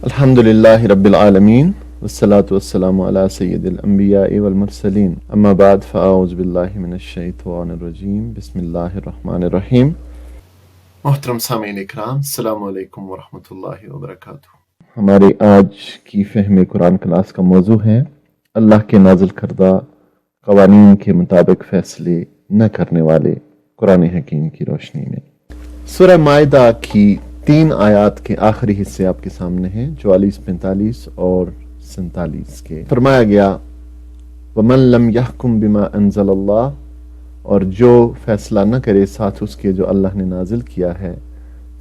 الحمدللہ رب العالمین والصلاة والسلام علی سید الانبیاء والمرسلین اما بعد فاعوذ باللہ من الشیطان الرجیم بسم اللہ الرحمن الرحیم۔ محترم سامعین اکرام، السلام علیکم ورحمۃ اللہ وبرکاتہ۔ ہمارے آج کی فہم قرآن کلاس کا موضوع ہے اللہ کے نازل کردہ قوانین کے مطابق فیصلے نہ کرنے والے قرآن حکیم کی روشنی میں۔ سورہ مائدہ کی 3 آیات کے آخری حصے آپ کے سامنے ہیں، 44، 45 اور 47 کے۔ فرمایا گیا وَمَن لَمْ يَحْكُمْ بِمَا أَنزَلَ اللَّهُ، اور جو فیصلہ نہ کرے ساتھ اس کے جو اللہ نے نازل کیا ہے،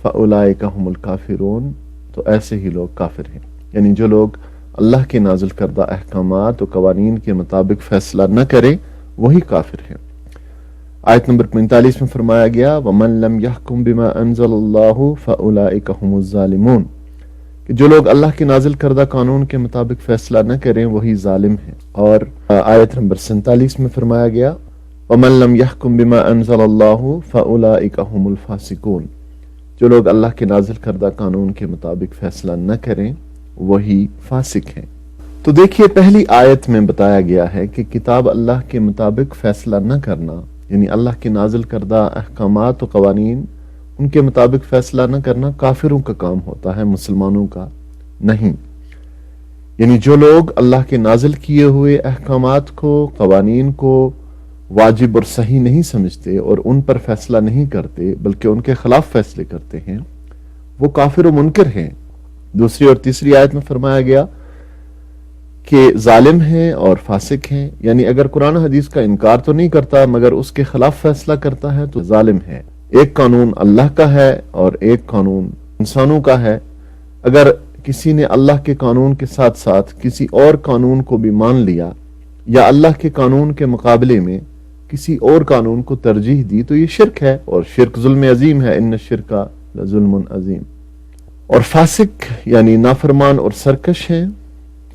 فَأُولَئِكَ هُمُ الْكَافِرُونَ، تو ایسے ہی لوگ کافر ہیں، یعنی جو لوگ اللہ کے نازل کردہ احکامات و قوانین کے مطابق فیصلہ نہ کرے وہی کافر ہیں۔ آیت نمبر 45 میں فرمایا گیا وَمَن لَمْ يَحْكُمْ بِمَا أَنزَلَ اللَّهُ فَأُولَئِكَ هُمُ الظَّالِمُونَ، کہ جو لوگ اللہ کے نازل کردہ قانون کے مطابق فیصلہ نہ کریں وہی ظالم ہیں۔ اور آیت نمبر 47 میں فرمایا گیا وَمَن لَمْ يَحْكُمْ بِمَا أَنزَلَ اللَّهُ فَأُولَئِكَ هُمُ الْفَاسِقُونَ، جو لوگ اللہ کے نازل کردہ قانون کے مطابق فیصلہ نہ کریں وہی فاسق ہیں۔ تو دیکھیے، پہلی آیت میں بتایا گیا ہے کہ کتاب اللہ کے مطابق فیصلہ نہ کرنا، یعنی اللہ کے نازل کردہ احکامات و قوانین ان کے مطابق فیصلہ نہ کرنا کافروں کا کام ہوتا ہے، مسلمانوں کا نہیں۔ یعنی جو لوگ اللہ کے نازل کیے ہوئے احکامات کو، قوانین کو واجب اور صحیح نہیں سمجھتے اور ان پر فیصلہ نہیں کرتے بلکہ ان کے خلاف فیصلے کرتے ہیں، وہ کافر و منکر ہیں۔ دوسری اور تیسری آیت میں فرمایا گیا کہ ظالم ہیں اور فاسق ہیں، یعنی اگر قرآن حدیث کا انکار تو نہیں کرتا مگر اس کے خلاف فیصلہ کرتا ہے تو ظالم ہے۔ ایک قانون اللہ کا ہے اور ایک قانون انسانوں کا ہے۔ اگر کسی نے اللہ کے قانون کے ساتھ ساتھ کسی اور قانون کو بھی مان لیا یا اللہ کے قانون کے مقابلے میں کسی اور قانون کو ترجیح دی تو یہ شرک ہے، اور شرک ظلم عظیم ہے، ان الشرک لظلم عظیم۔ اور فاسق یعنی نافرمان اور سرکش ہیں۔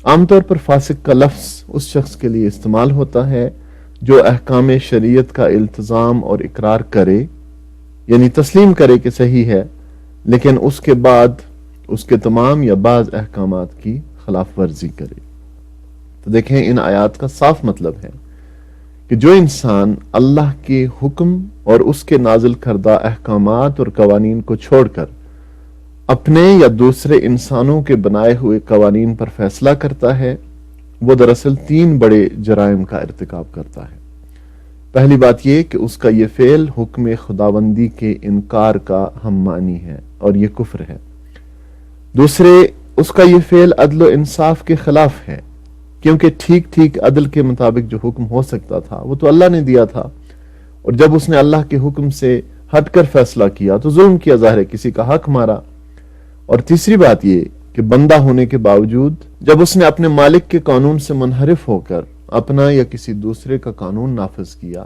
عام طور پر فاسق کا لفظ اس شخص کے لیے استعمال ہوتا ہے جو احکام شریعت کا التزام اور اقرار کرے، یعنی تسلیم کرے کہ صحیح ہے، لیکن اس کے بعد اس کے تمام یا بعض احکامات کی خلاف ورزی کرے۔ تو دیکھیں، ان آیات کا صاف مطلب ہے کہ جو انسان اللہ کے حکم اور اس کے نازل کردہ احکامات اور قوانین کو چھوڑ کر اپنے یا دوسرے انسانوں کے بنائے ہوئے قوانین پر فیصلہ کرتا ہے، وہ دراصل 3 بڑے جرائم کا ارتکاب کرتا ہے۔ پہلی بات یہ کہ اس کا یہ فعل حکم خداوندی کے انکار کا ہم معنی ہے اور یہ کفر ہے۔ دوسرے، اس کا یہ فعل عدل و انصاف کے خلاف ہے، کیونکہ ٹھیک عدل کے مطابق جو حکم ہو سکتا تھا وہ تو اللہ نے دیا تھا، اور جب اس نے اللہ کے حکم سے ہٹ کر فیصلہ کیا تو ظلم کیا، ظاہر ہے کسی کا حق مارا۔ اور تیسری بات یہ کہ بندہ ہونے کے باوجود جب اس نے اپنے مالک کے قانون سے منحرف ہو کر اپنا یا کسی دوسرے کا قانون نافذ کیا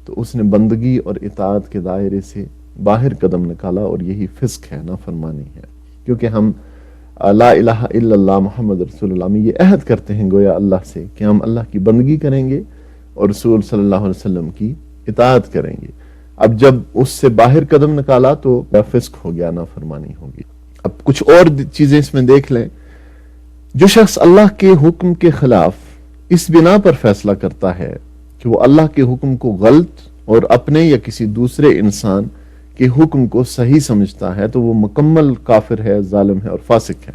تو اس نے بندگی اور اطاعت کے دائرے سے باہر قدم نکالا، اور یہی فسق ہے، نافرمانی ہے۔ کیونکہ ہم لا الہ الا اللہ محمد رسول اللہ میں یہ عہد کرتے ہیں گویا اللہ سے کہ ہم اللہ کی بندگی کریں گے اور رسول صلی اللہ علیہ وسلم کی اطاعت کریں گے۔ اب جب اس سے باہر قدم نکالا تو فسق ہو گیا، نافرمانی ہوگی۔ اب کچھ اور چیزیں اس میں دیکھ لیں۔ جو شخص اللہ کے حکم کے خلاف اس بنا پر فیصلہ کرتا ہے کہ وہ اللہ کے حکم کو غلط اور اپنے یا کسی دوسرے انسان کے حکم کو صحیح سمجھتا ہے تو وہ مکمل کافر ہے، ظالم ہے اور فاسق ہے۔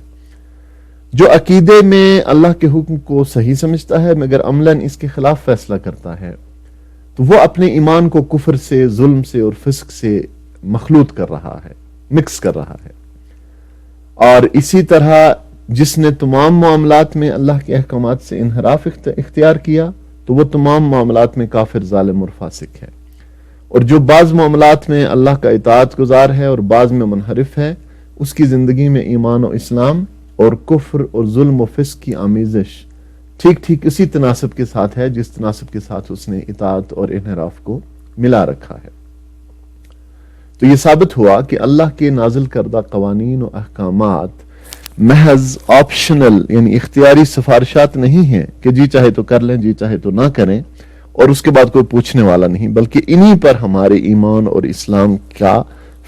جو عقیدے میں اللہ کے حکم کو صحیح سمجھتا ہے مگر عملاً اس کے خلاف فیصلہ کرتا ہے تو وہ اپنے ایمان کو کفر سے، ظلم سے اور فسق سے مخلوط کر رہا ہے، مکس کر رہا ہے۔ اور اسی طرح جس نے تمام معاملات میں اللہ کے احکامات سے انحراف اختیار کیا تو وہ تمام معاملات میں کافر، ظالم اور فاسق ہے۔ اور جو بعض معاملات میں اللہ کا اطاعت گزار ہے اور بعض میں منحرف ہے، اس کی زندگی میں ایمان و اسلام اور کفر اور ظلم و فسق کی آمیزش ٹھیک اسی تناسب کے ساتھ ہے جس تناسب کے ساتھ اس نے اطاعت اور انحراف کو ملا رکھا ہے۔ تو یہ ثابت ہوا کہ اللہ کے نازل کردہ قوانین و احکامات محض آپشنل یعنی اختیاری سفارشات نہیں ہیں کہ جی چاہے تو کر لیں، جی چاہے تو نہ کریں، اور اس کے بعد کوئی پوچھنے والا نہیں، بلکہ انہی پر ہمارے ایمان اور اسلام کا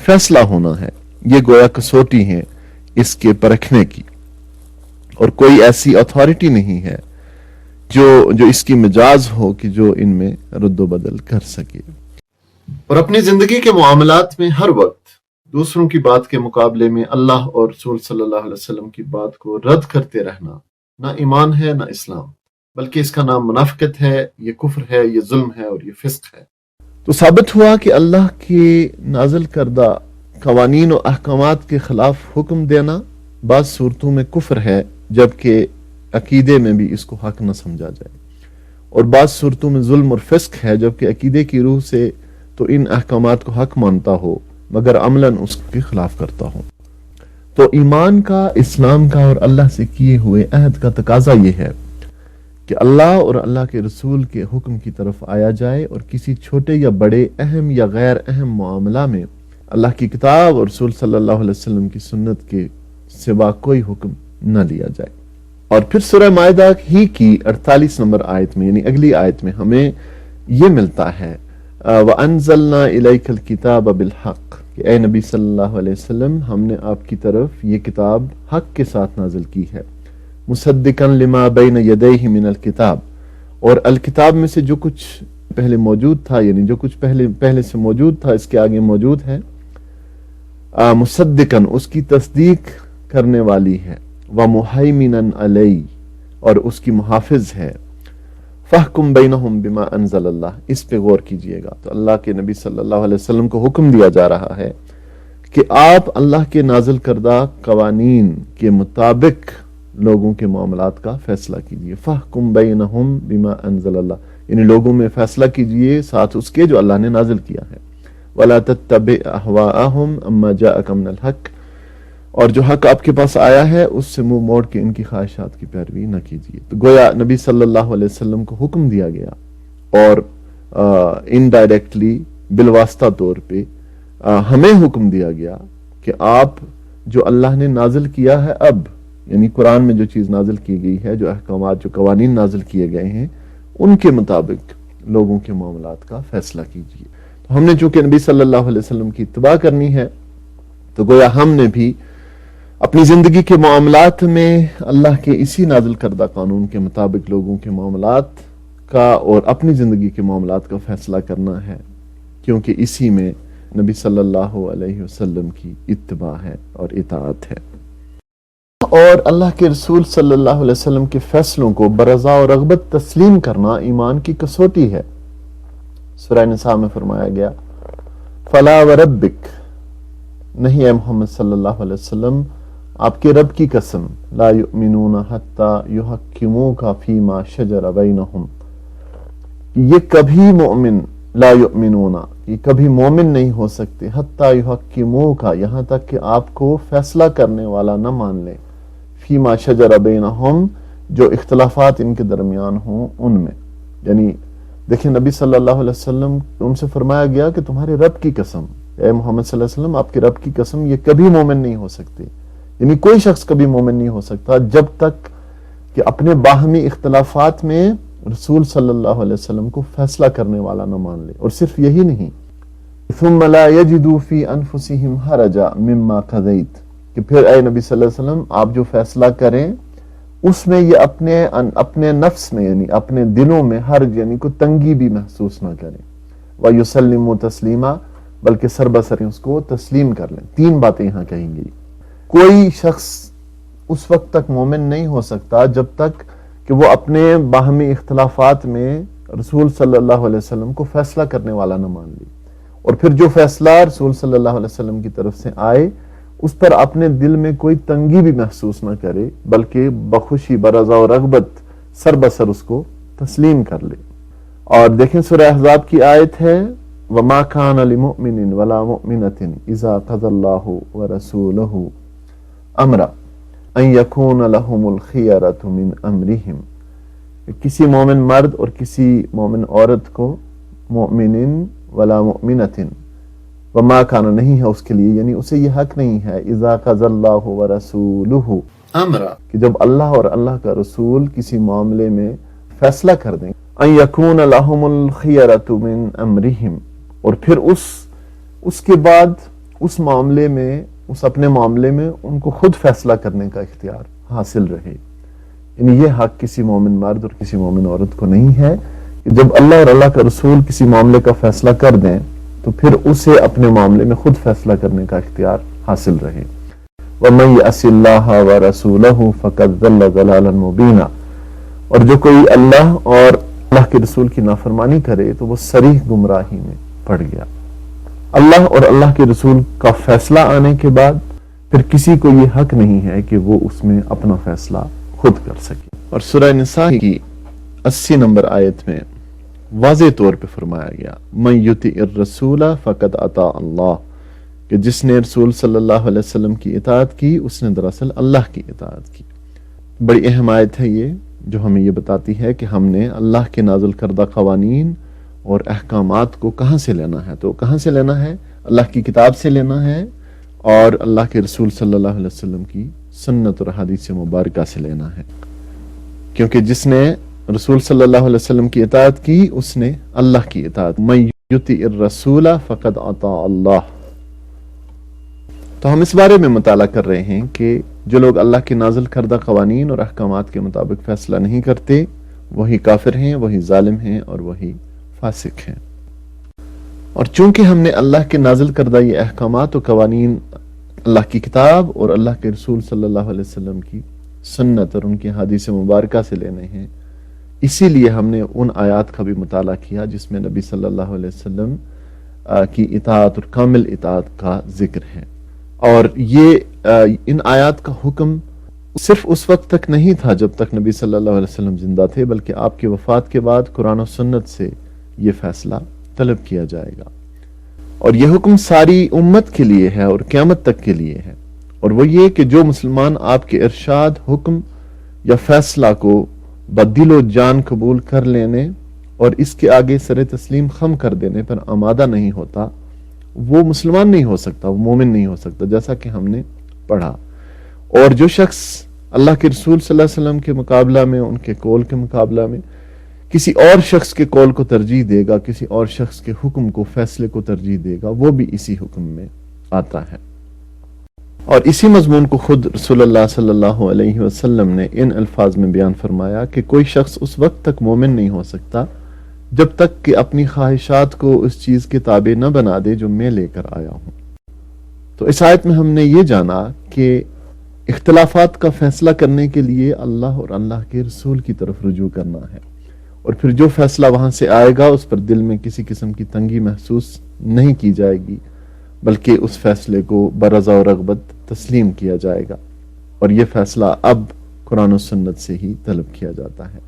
فیصلہ ہونا ہے۔ یہ گویا کسوٹی ہیں اس کے پرکھنے کی۔ اور کوئی ایسی اتھارٹی نہیں ہے جو اس کی مجاز ہو کہ جو ان میں رد و بدل کر سکے۔ اور اپنی زندگی کے معاملات میں ہر وقت دوسروں کی بات کے مقابلے میں اللہ اور رسول صلی اللہ علیہ وسلم کی بات کو رد کرتے رہنا نہ ایمان ہے نہ اسلام، بلکہ اس کا نام منافقت ہے، یہ کفر ہے، یہ ظلم ہے اور یہ فسق ہے۔ تو ثابت ہوا کہ اللہ کے نازل کردہ قوانین و احکامات کے خلاف حکم دینا بعض صورتوں میں کفر ہے، جبکہ عقیدے میں بھی اس کو حق نہ سمجھا جائے، اور بعض صورتوں میں ظلم اور فسق ہے، جبکہ عقیدے کی روح سے تو ان احکامات کو حق مانتا ہو مگر عملاً اس کے خلاف کرتا ہو۔ تو ایمان کا، اسلام کا اور اللہ سے کیے ہوئے عہد کا تقاضا یہ ہے کہ اللہ اور اللہ کے رسول کے حکم کی طرف آیا جائے، اور کسی چھوٹے یا بڑے، اہم یا غیر اہم معاملہ میں اللہ کی کتاب اور رسول صلی اللہ علیہ وسلم کی سنت کے سوا کوئی حکم نہ لیا جائے۔ اور پھر سورہ مائدہ ہی کی 48 نمبر آیت میں، یعنی اگلی آیت میں ہمیں یہ ملتا ہے وَأَنزَلْنَا إِلَيْكَ الْكِتَابَ بِالْحَقِّ کہ اے نبی صلی اللہ علیہ وسلم، ہم نے آپ کی طرف یہ کتاب حق کے ساتھ نازل کی ہے، مصدقاً لما بین یدیہ من الکتاب، اور الکتاب میں سے جو کچھ پہلے موجود تھا، یعنی جو کچھ پہلے سے موجود تھا اس کے آگے موجود ہے، مصدقاً اس کی تصدیق کرنے والی ہے، ومہیمناً علیہ اور اس کی محافظ ہے، فاحکم بینہم بما انزل اللہ، اس پہ غور کیجئے گا۔ تو اللہ کے نبی صلی اللہ علیہ وسلم کو حکم دیا جا رہا ہے کہ آپ اللہ کے نازل کردہ قوانین کے مطابق لوگوں کے معاملات کا فیصلہ کیجئے، فاحکم بینہم بما انزل اللہ، یعنی لوگوں میں فیصلہ کیجئے ساتھ اس کے جو اللہ نے نازل کیا ہے، ولا تتبع اہواءہم اما جاءک من الحق، اور جو حق آپ کے پاس آیا ہے اس سے منہ موڑ کے ان کی خواہشات کی پیروی نہ کیجیے۔ تو گویا نبی صلی اللہ علیہ وسلم کو حکم دیا گیا، اور انڈائریکٹلی بالواسطہ طور پہ ہمیں حکم دیا گیا کہ آپ جو اللہ نے نازل کیا ہے اب، یعنی قرآن میں جو چیز نازل کی گئی ہے، جو احکامات، جو قوانین نازل کیے گئے ہیں، ان کے مطابق لوگوں کے معاملات کا فیصلہ کیجیے۔ تو ہم نے چونکہ نبی صلی اللہ علیہ وسلم کی اتباع کرنی ہے، تو گویا ہم نے بھی اپنی زندگی کے معاملات میں اللہ کے اسی نازل کردہ قانون کے مطابق لوگوں کے معاملات کا اور اپنی زندگی کے معاملات کا فیصلہ کرنا ہے، کیونکہ اسی میں نبی صلی اللہ علیہ وسلم کی اتباع ہے اور اطاعت ہے۔ اور اللہ کے رسول صلی اللہ علیہ وسلم کے فیصلوں کو برضا و رغبت تسلیم کرنا ایمان کی کسوٹی ہے۔ سورہ نساء میں فرمایا گیا فلا وربک، نہیں اے محمد صلی اللہ علیہ وسلم، آپ کے رب کی قسم، لا یؤمنون حتی یحکموک فیما شجر بینہم، یہ کبھی مومن، لا یؤمنون، یہ کبھی مومن نہیں ہو سکتے، حتی یحکموک، یہاں تک کہ آپ کو فیصلہ کرنے والا نہ مان لیں، فیما شجر بینہم، جو اختلافات ان کے درمیان ہوں ان میں۔ یعنی دیکھیں نبی صلی اللہ علیہ وسلم ان سے فرمایا گیا کہ تمہارے رب کی قسم، اے محمد صلی اللہ علیہ وسلم، آپ کے رب کی قسم، یہ کبھی مومن نہیں ہو سکتے، یعنی کوئی شخص کبھی مومن نہیں ہو سکتا جب تک کہ اپنے باہمی اختلافات میں رسول صلی اللہ علیہ وسلم کو فیصلہ کرنے والا نہ مان لے۔ اور صرف یہی نہیں، ثم لا یجدوا فی انفسہم حرجا مما قضیت، کہ پھر اے نبی صلی اللہ علیہ وسلم آپ جو فیصلہ کریں اس میں یہ اپنے نفس میں، یعنی اپنے دلوں میں حرج، یعنی کوئی تنگی بھی محسوس نہ کریں، وَيُسَلِّمُوا تَسْلِيمًا، بلکہ سر بسر اس کو تسلیم کر لیں۔ تین باتیں یہاں کہیں گی۔ کوئی شخص اس وقت تک مومن نہیں ہو سکتا جب تک کہ وہ اپنے باہمی اختلافات میں رسول صلی اللہ علیہ وسلم کو فیصلہ کرنے والا نہ مان لے، اور پھر جو فیصلہ رسول صلی اللہ علیہ وسلم کی طرف سے آئے اس پر اپنے دل میں کوئی تنگی بھی محسوس نہ کرے، بلکہ بخوشی، برضا و رغبت سر بسر اس کو تسلیم کر لے۔ اور دیکھیں سورہ احزاب کی آیت ہے وَمَا كَانَ لِمُؤْمِنٍ وَلَا مُؤْمِنَةٍ إِذَا قَضَى اللَّهُ وَرَسُولُهُ امرا ان یکون لہم الخیرۃ من امرہم، کسی مومن مرد اور کسی مومن عورت کو، مؤمن ولا مؤمنۃ، وما کان، نہیں ہے اس کے لیے، یعنی اسے یہ حق نہیں ہے، اذا قضى اللہ ورسولہ امرا، کہ جب اللہ اور اللہ کا رسول کسی معاملے میں فیصلہ کر دیں، ان یکون لہم الخیرۃ من امرہم، اور پھر اس کے بعد اس معاملے میں، اس اپنے معاملے میں ان کو خود فیصلہ کرنے کا اختیار حاصل رہے. یعنی یہ حق کسی مومن مرد اور کسی مومن عورت کو نہیں ہے کہ جب اللہ اور اللہ کا رسول کسی معاملے کا فیصلہ کر دیں تو پھر اسے اپنے معاملے میں خود فیصلہ کرنے کا اختیار حاصل رہے. وَمَن يَعْصِ اللَّهَ وَرَسُولَهُ فَقَدْ ضَلَّ ضَلَالًا مُبِينًا. اور جو کوئی اللہ اور اللہ کے رسول کی نافرمانی کرے تو وہ صریح گمراہی میں پڑ گیا. اللہ اور اللہ کے رسول کا فیصلہ آنے کے بعد پھر کسی کو یہ حق نہیں ہے کہ وہ اس میں اپنا فیصلہ خود کر سکے. اور سورہ نساء کی 80 نمبر آیت میں واضح طور پہ فرمایا گیا من یطع الرسول فقد اطاع اللہ، کہ جس نے رسول صلی اللہ علیہ وسلم کی اطاعت کی اس نے دراصل اللہ کی اطاعت کی. بڑی اہم آیت ہے یہ، جو ہمیں یہ بتاتی ہے کہ ہم نے اللہ کے نازل کردہ قوانین اور احکامات کو کہاں سے لینا ہے. تو کہاں سے لینا ہے؟ اللہ کی کتاب سے لینا ہے اور اللہ کے رسول صلی اللہ علیہ وسلم کی سنت اور حدیث مبارکہ سے لینا ہے. کیونکہ جس نے رسول صلی اللہ علیہ وسلم کی اطاعت کی اس نے اللہ کی اطاعت. من یطع الرسول فقد اطاع اللہ. تو ہم اس بارے میں مطالعہ کر رہے ہیں کہ جو لوگ اللہ کے نازل کردہ قوانین اور احکامات کے مطابق فیصلہ نہیں کرتے وہی کافر ہیں، وہی ظالم ہیں اور وہی فاسق ہیں. اور چونکہ ہم نے اللہ کے نازل کردہ یہ احکامات و قوانین اللہ کی کتاب اور اللہ کے رسول صلی اللہ علیہ وسلم کی سنت اور ان کی حدیث مبارکہ سے لینے ہیں، اسی لیے ہم نے ان آیات کا بھی مطالعہ کیا جس میں نبی صلی اللہ علیہ وسلم کی اطاعت اور کامل اطاعت کا ذکر ہے. اور یہ ان آیات کا حکم صرف اس وقت تک نہیں تھا جب تک نبی صلی اللہ علیہ وسلم زندہ تھے، بلکہ آپ کی وفات کے بعد قرآن و سنت سے یہ فیصلہ طلب کیا جائے گا. اور یہ حکم ساری امت کے لیے ہے اور قیامت تک کے لیے ہے. اور وہ یہ کہ جو مسلمان آپ کے ارشاد، حکم یا فیصلہ کو بدل و جان قبول کر لینے اور اس کے آگے سر تسلیم خم کر دینے پر آمادہ نہیں ہوتا وہ مسلمان نہیں ہو سکتا، وہ مومن نہیں ہو سکتا، جیسا کہ ہم نے پڑھا. اور جو شخص اللہ کے رسول صلی اللہ علیہ وسلم کے مقابلہ میں، ان کے قول کے مقابلہ میں کسی اور شخص کے قول کو ترجیح دے گا، کسی اور شخص کے حکم کو، فیصلے کو ترجیح دے گا، وہ بھی اسی حکم میں آتا ہے. اور اسی مضمون کو خود رسول اللہ صلی اللہ علیہ وسلم نے ان الفاظ میں بیان فرمایا کہ کوئی شخص اس وقت تک مومن نہیں ہو سکتا جب تک کہ اپنی خواہشات کو اس چیز کے تابع نہ بنا دے جو میں لے کر آیا ہوں. تو اس آیت میں ہم نے یہ جانا کہ اختلافات کا فیصلہ کرنے کے لیے اللہ اور اللہ کے رسول کی طرف رجوع کرنا ہے، اور پھر جو فیصلہ وہاں سے آئے گا اس پر دل میں کسی قسم کی تنگی محسوس نہیں کی جائے گی، بلکہ اس فیصلے کو برضا و رغبت تسلیم کیا جائے گا. اور یہ فیصلہ اب قرآن و سنت سے ہی طلب کیا جاتا ہے.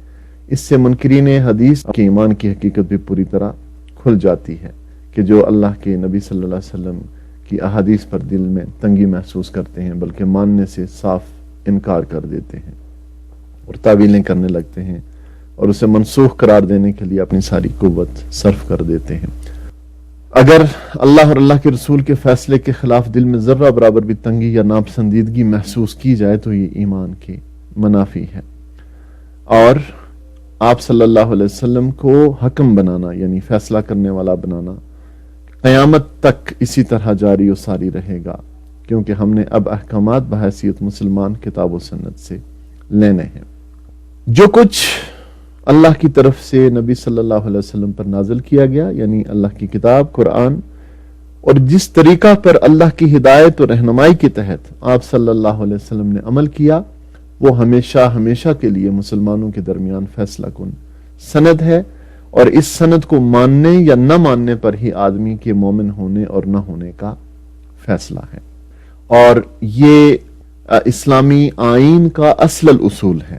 اس سے منکرین حدیث کے ایمان کی حقیقت بھی پوری طرح کھل جاتی ہے کہ جو اللہ کے نبی صلی اللہ علیہ وسلم کی احادیث پر دل میں تنگی محسوس کرتے ہیں بلکہ ماننے سے صاف انکار کر دیتے ہیں اور تعویلیں کرنے لگتے ہیں اور اسے منسوخ قرار دینے کے لیے اپنی ساری قوت صرف کر دیتے ہیں. اگر اللہ اور اللہ کے رسول کے فیصلے کے خلاف دل میں ذرہ برابر بھی تنگی یا ناپسندیدگی محسوس کی جائے تو یہ ایمان کے منافی ہے. اور آپ صلی اللہ علیہ وسلم کو حکم بنانا یعنی فیصلہ کرنے والا بنانا قیامت تک اسی طرح جاری و ساری رہے گا، کیونکہ ہم نے اب احکامات بحیثیت مسلمان کتاب و سنت سے لینے ہیں. جو کچھ اللہ کی طرف سے نبی صلی اللہ علیہ وسلم پر نازل کیا گیا یعنی اللہ کی کتاب قرآن، اور جس طریقہ پر اللہ کی ہدایت اور رہنمائی کے تحت آپ صلی اللہ علیہ وسلم نے عمل کیا، وہ ہمیشہ ہمیشہ کے لیے مسلمانوں کے درمیان فیصلہ کن سند ہے، اور اس سند کو ماننے یا نہ ماننے پر ہی آدمی کے مومن ہونے اور نہ ہونے کا فیصلہ ہے. اور یہ اسلامی آئین کا اصل الاصول ہے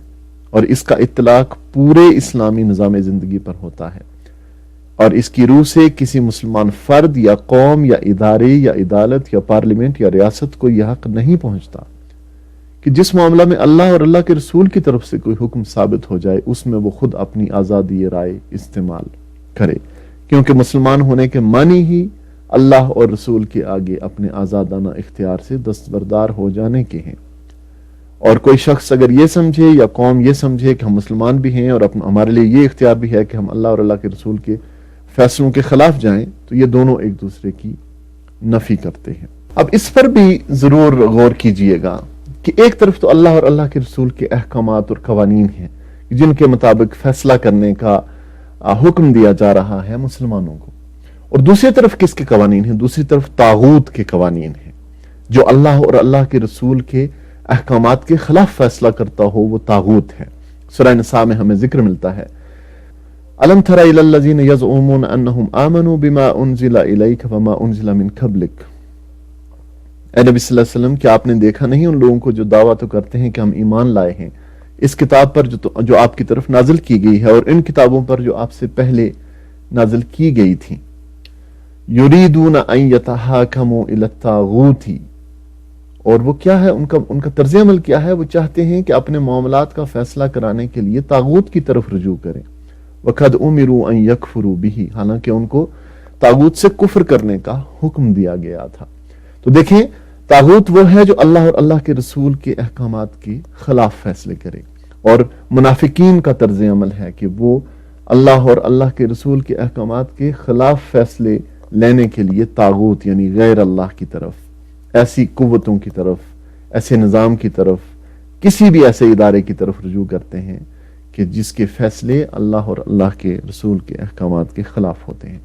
اور اس کا اطلاق پورے اسلامی نظام زندگی پر ہوتا ہے، اور اس کی روح سے کسی مسلمان فرد یا قوم یا ادارے یا عدالت یا پارلیمنٹ یا ریاست کو یہ حق نہیں پہنچتا کہ جس معاملہ میں اللہ اور اللہ کے رسول کی طرف سے کوئی حکم ثابت ہو جائے اس میں وہ خود اپنی آزادی رائے استعمال کرے، کیونکہ مسلمان ہونے کے معنی ہی اللہ اور رسول کے آگے اپنے آزادانہ اختیار سے دستبردار ہو جانے کے ہیں. اور کوئی شخص اگر یہ سمجھے یا قوم یہ سمجھے کہ ہم مسلمان بھی ہیں اور ہمارے لیے یہ اختیار بھی ہے کہ ہم اللہ اور اللہ کے رسول کے فیصلوں کے خلاف جائیں، تو یہ دونوں ایک دوسرے کی نفی کرتے ہیں. اب اس پر بھی ضرور غور کیجئے گا کہ ایک طرف تو اللہ اور اللہ کے رسول کے احکامات اور قوانین ہیں جن کے مطابق فیصلہ کرنے کا حکم دیا جا رہا ہے مسلمانوں کو، اور دوسری طرف کس کے قوانین ہیں؟ دوسری طرف طاغوت کے قوانین ہیں، جو اللہ اور اللہ کے رسول کے احکامات کے خلاف فیصلہ کرتا ہو وہ طاغوت ہے۔ سورہ نساء میں ہمیں ذکر ملتا ہے، أَلَمْ تَرَ إِلَى الَّذِينَ يَزْعُمُونَ أَنَّهُمْ آمَنُوا بِمَا أُنزِلَ إِلَيْكَ وَمَا أُنزِلَ مِن قَبْلِكَ۔ اے نبی صلی اللہ علیہ وسلم، کیا آپ نے دیکھا نہیں ان لوگوں کو جو دعویٰ تو کرتے ہیں کہ ہم ایمان لائے ہیں اس کتاب پر جو آپ کی طرف نازل کی گئی ہے اور ان کتابوں پر جو آپ سے پہلے نازل کی گئی تھی، یریدون ان یتحاکموا الی الطاغوت، اور وہ کیا ہے ان کا طرز عمل کیا ہے؟ وہ چاہتے ہیں کہ اپنے معاملات کا فیصلہ کرانے کے لیے طاغوت کی طرف رجوع کریں، وقد امروا ان یکفروا بہ، حالانکہ ان کو طاغوت سے کفر کرنے کا حکم دیا گیا تھا۔ تو دیکھیں، طاغوت وہ ہے جو اللہ اور اللہ کے رسول کے احکامات کے خلاف فیصلے کرے، اور منافقین کا طرز عمل ہے کہ وہ اللہ اور اللہ کے رسول کے احکامات کے خلاف فیصلے لینے کے لیے طاغوت یعنی غیر اللہ کی طرف، ایسی قوتوں کی طرف، ایسے نظام کی طرف، کسی بھی ایسے ادارے کی طرف رجوع کرتے ہیں کہ جس کے فیصلے اللہ اور اللہ کے رسول کے احکامات کے خلاف ہوتے ہیں۔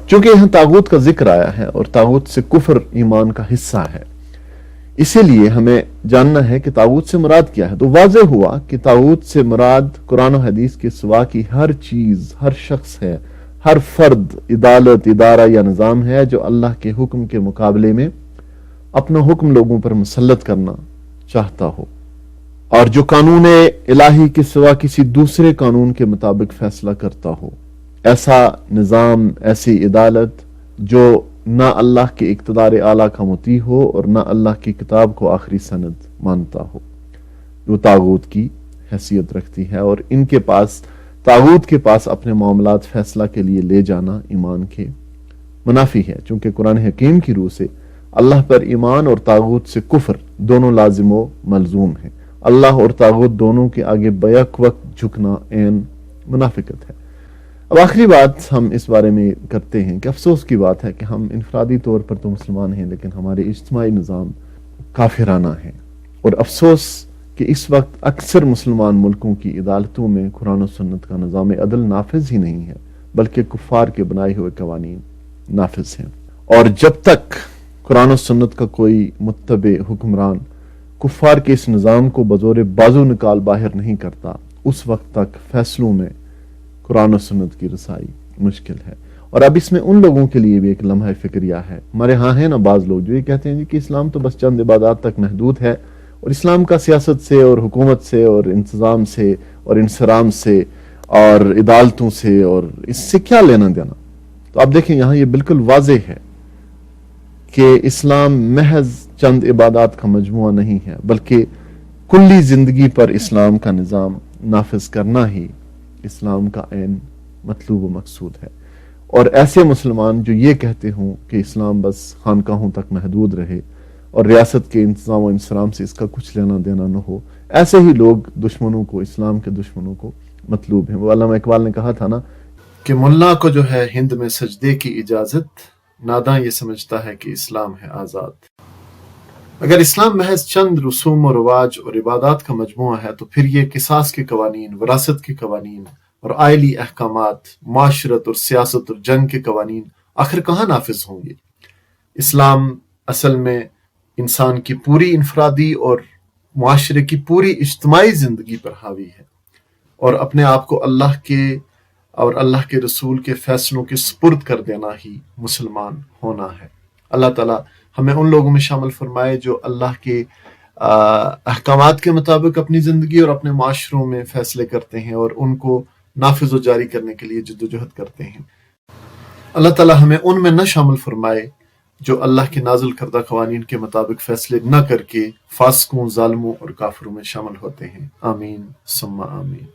چونکہ یہاں طاغوت کا ذکر آیا ہے اور طاغوت سے کفر ایمان کا حصہ ہے، اسی لیے ہمیں جاننا ہے کہ طاغوت سے مراد کیا ہے۔ تو واضح ہوا کہ طاغوت سے مراد قرآن و حدیث کے سوا کی ہر چیز، ہر شخص ہے، ہر فرد، عدالت، ادارہ یا نظام ہے جو اللہ کے حکم کے مقابلے میں اپنا حکم لوگوں پر مسلط کرنا چاہتا ہو، اور جو قانون الہی کے سوا کسی دوسرے قانون کے مطابق فیصلہ کرتا ہو، ایسا نظام، ایسی عدالت جو نہ اللہ کے اقتدار اعلیٰ کا مطیع ہو اور نہ اللہ کی کتاب کو آخری سند مانتا ہو، وہ طاغوت کی حیثیت رکھتی ہے، اور ان کے پاس، طاغوت کے پاس اپنے معاملات فیصلہ کے لیے لے جانا ایمان کے منافی ہے، چونکہ قرآن حکیم کی روح سے اللہ پر ایمان اور طاغوت سے کفر دونوں لازم و ملزوم ہیں۔ اللہ اور طاغوت دونوں کے آگے بیک وقت جھکنا عین منافقت ہے۔ اب آخری بات ہم اس بارے میں کرتے ہیں کہ افسوس کی بات ہے کہ ہم انفرادی طور پر تو مسلمان ہیں لیکن ہمارے اجتماعی نظام کافرانہ ہے، اور افسوس کہ اس وقت اکثر مسلمان ملکوں کی عدالتوں میں قرآن و سنت کا نظام عدل نافذ ہی نہیں ہے بلکہ کفار کے بنائے ہوئے قوانین نافذ ہیں، اور جب تک قرآن و سنت کا کوئی متبع حکمران کفار کے اس نظام کو بزور بازو نکال باہر نہیں کرتا اس وقت تک فیصلوں میں قرآن و سنت کی رسائی مشکل ہے۔ اور اب اس میں ان لوگوں کے لیے بھی ایک لمحہ فکریہ ہے، ہمارے ہاں ہیں نا بعض لوگ جو یہ کہتے ہیں کہ اسلام تو بس چند عبادات تک محدود ہے، اور اسلام کا سیاست سے اور حکومت سے اور انتظام سے اور انصرام سے اور عدالتوں سے اور اس سے کیا لینا دینا۔ تو آپ دیکھیں یہاں یہ بالکل واضح ہے کہ اسلام محض چند عبادات کا مجموعہ نہیں ہے بلکہ کلی زندگی پر اسلام کا نظام نافذ کرنا ہی اسلام کا عین مطلوب و مقصود ہے۔ اور ایسے مسلمان جو یہ کہتے ہوں کہ اسلام بس خانقاہوں تک محدود رہے اور ریاست کے انتظام و انصرام سے اس کا کچھ لینا دینا نہ ہو، ایسے ہی لوگ دشمنوں کو، اسلام کے دشمنوں کو مطلوب ہیں۔ وہ علامہ اقبال نے کہا تھا نا کہ ملا کو جو ہے ہند میں سجدے کی اجازت، ناداں یہ سمجھتا ہے کہ اسلام ہے آزاد۔ اگر اسلام محض چند رسوم و رواج اور عبادات کا مجموعہ ہے تو پھر یہ قصاص کے قوانین، وراثت کے قوانین اور آئلی احکامات، معاشرت اور سیاست اور جنگ کے قوانین آخر کہاں نافذ ہوں گے؟ اسلام اصل میں انسان کی پوری انفرادی اور معاشرے کی پوری اجتماعی زندگی پر حاوی ہے، اور اپنے آپ کو اللہ کے اور اللہ کے رسول کے فیصلوں کے سپرد کر دینا ہی مسلمان ہونا ہے۔ اللہ تعالیٰ ہمیں ان لوگوں میں شامل فرمائے جو اللہ کے احکامات کے مطابق اپنی زندگی اور اپنے معاشروں میں فیصلے کرتے ہیں اور ان کو نافذ و جاری کرنے کے لیے جدوجہد کرتے ہیں۔ اللہ تعالیٰ ہمیں ان میں نہ شامل فرمائے جو اللہ کے نازل کردہ قوانین کے مطابق فیصلے نہ کر کے فاسقوں، ظالموں اور کافروں میں شامل ہوتے ہیں۔ آمین ثم آمین۔